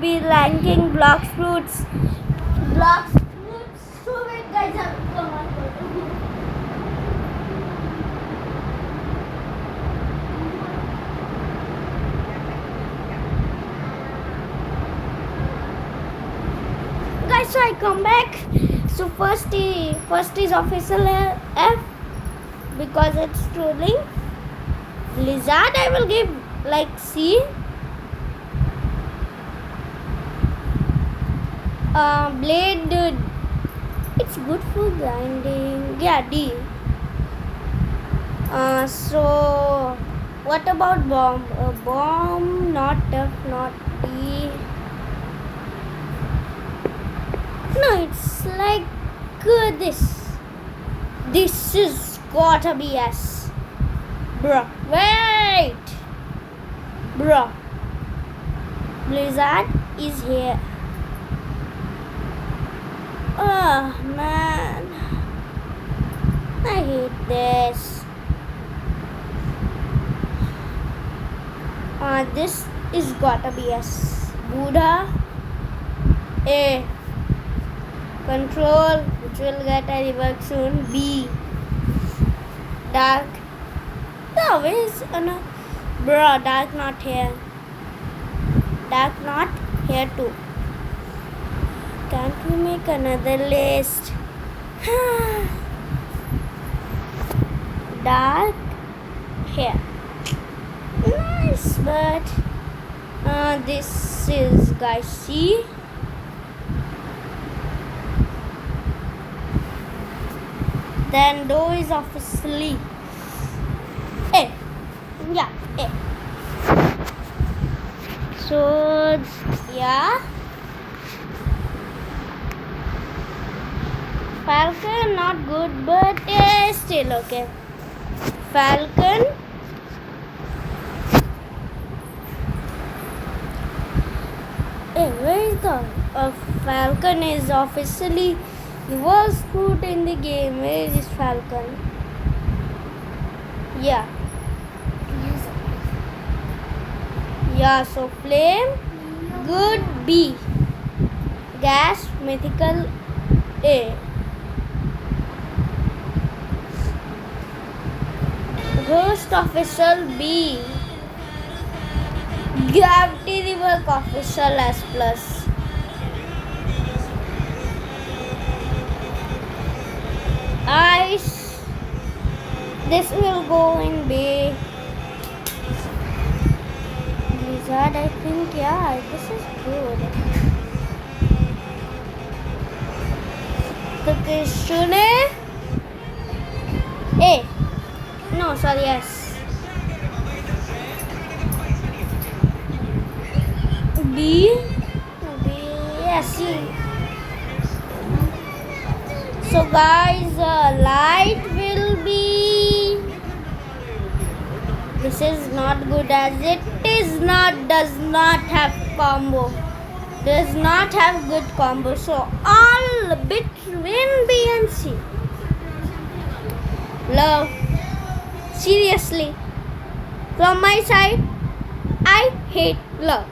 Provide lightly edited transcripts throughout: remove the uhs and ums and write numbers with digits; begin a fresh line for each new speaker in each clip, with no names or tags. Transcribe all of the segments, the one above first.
be ranking bloxfruits. Bloxfruits. So wait, guys, come on. Guys, so I come back. So first is official F because it's trolling. Lizard I will give like C. Blade, it's good for grinding. Yeah, D. So what about bomb? Bomb, not F, not D. No, it's like this. This is gotta be S. Bruh. Wait. Bruh. Blizzard is here. Oh man. I hate this. This is gotta be S. Buddha. A. Control, which will get a rework soon. B. Dark. No, where is bro, dark not here. Dark not here too. Can't we make another list? Dark here. Nice, but this is guys C. Then dough is obviously A. Yeah, A. So yeah. Falcon not good, but still okay. Falcon. Where is the Falcon is officially the worst fruit in the game. Where is Falcon? Yeah. Yeah, so flame, good B. Gas, mythical A. Ghost official B. Gravity rework official S plus. Ice. This will go in B. Blizzard, I think, yeah, this is good. The question A. No, sorry, yes. B. Yes, C. So guys, light will be. This is not good as it does not have combo. Does not have good combo. So all between B and C. Love. Seriously. From my side, I hate love.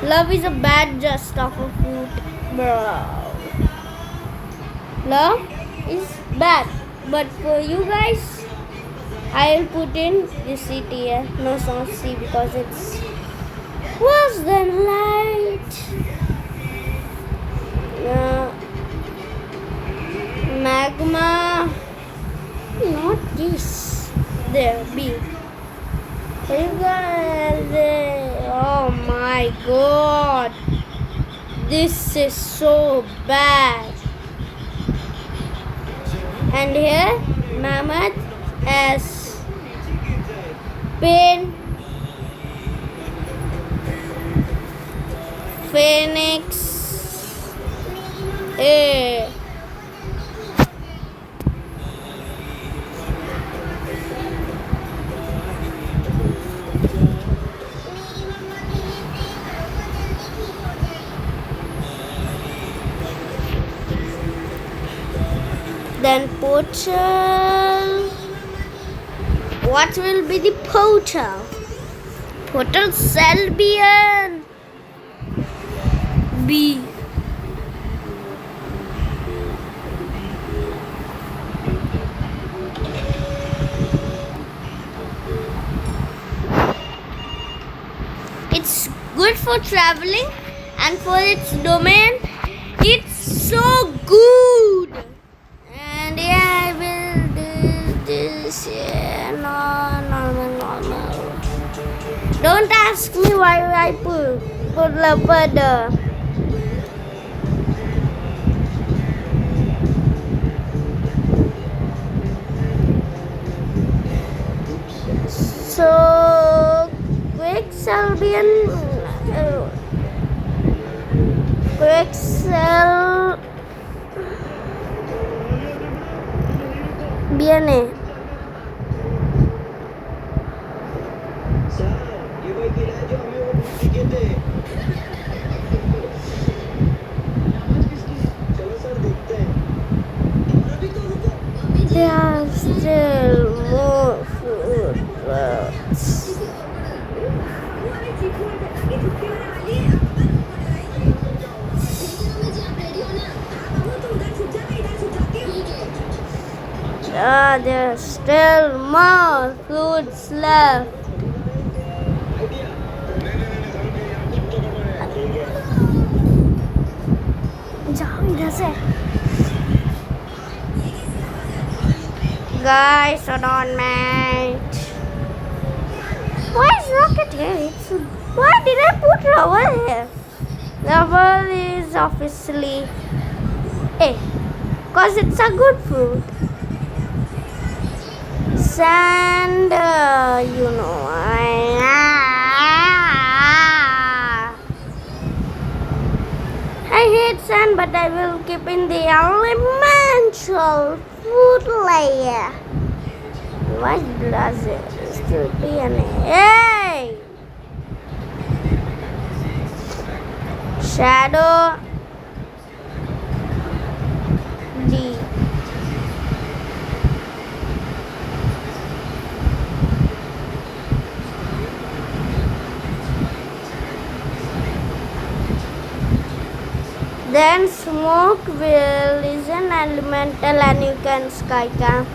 Love is a bad just of a fruit, bro. Love is bad, but for you guys, I'll put in this C tier. No, it's not C because it's worse than light. Magma, not this. There, B. You guys, oh my god, this is so bad. And here, Mammoth S. Pain, Phoenix A. Then portal. What will be the portal? Hotel Selbian. B. It's good for traveling and for its domain. It's so good. And yeah, I will do this. Yeah, no, normal. Don't ask me why I put leopard. So, viene. There are still more fruits. There's still more fruits left. Guys, hold on, mate. Why is rocket here? Why did I put rubber here? Rubber is obviously A, because it's a good fruit. Sand, I hate sand, but I will keep in the elemental food layer. Why does it still be an A? Shadow D. Then smoke will is an elemental and you can sky camp.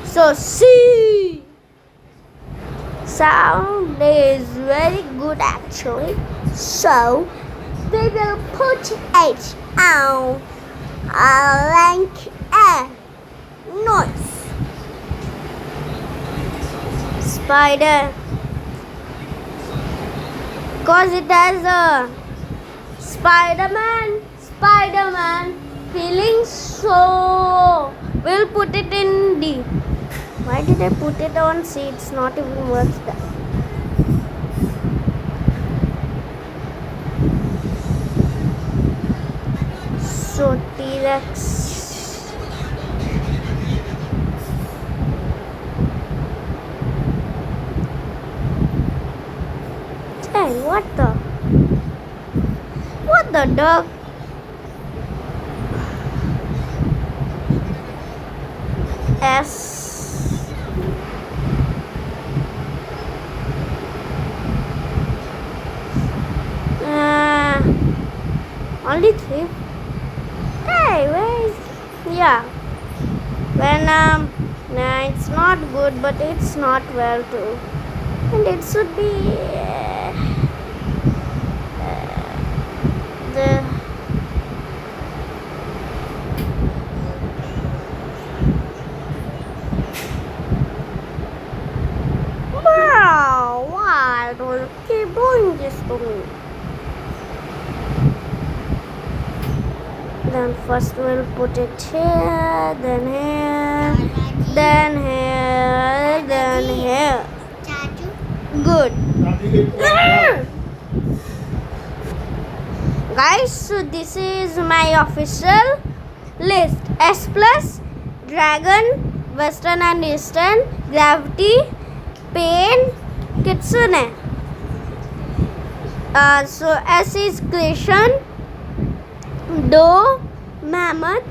So C. Sound is very good actually. So we will put it on rank A. Noise. Spider. Cause it has a Spider-Man feeling, so we'll put it in D. Why did I put it on C? It's not even worth that. So T-Rex. Hey, what the dog? S. Only 3. Hey, where is? Yeah. Venom. Nah, it's not good, but it's not well too. And it should be the. Bro, why do you keep doing this to me? Then first we'll put it here, then here, then here, then here. Good. Guys, so this is my official list. S plus, Dragon, Western and Eastern, Gravity, Pain, Kitsune. So S is Creation, Doe, Mammoth,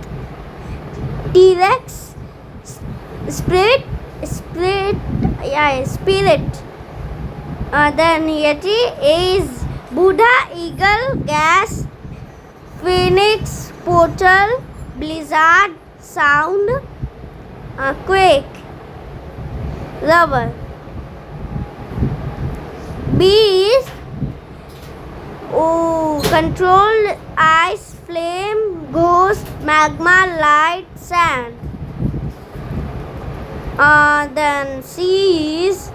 T-Rex, Spirit, Then Yeti is Buddha, Eagle, Gas, Phoenix, Portal, Blizzard, Sound, Quake, Rubber. B is Control, Ice, Flame, Ghost, Magma, Light, Sand. Then C is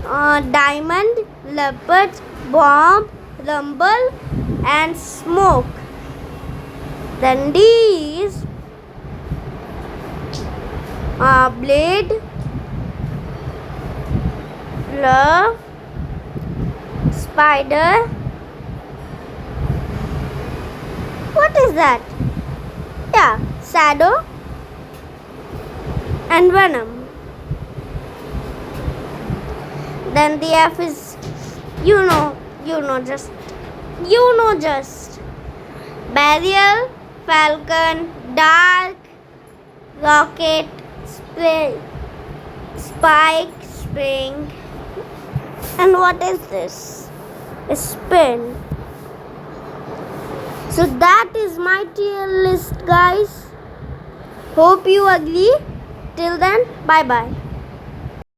Diamond, Leopard, Bomb, Rumble, and Smoke. Then D is Blade, Love, Spider. What is that? Yeah, Shadow and Venom. Then the F is just Burial, Falcon, Dark, Rocket, Spike, Spring. And what is this? A Spin. So that is my tier list, guys. Hope you agree. Till then, bye bye.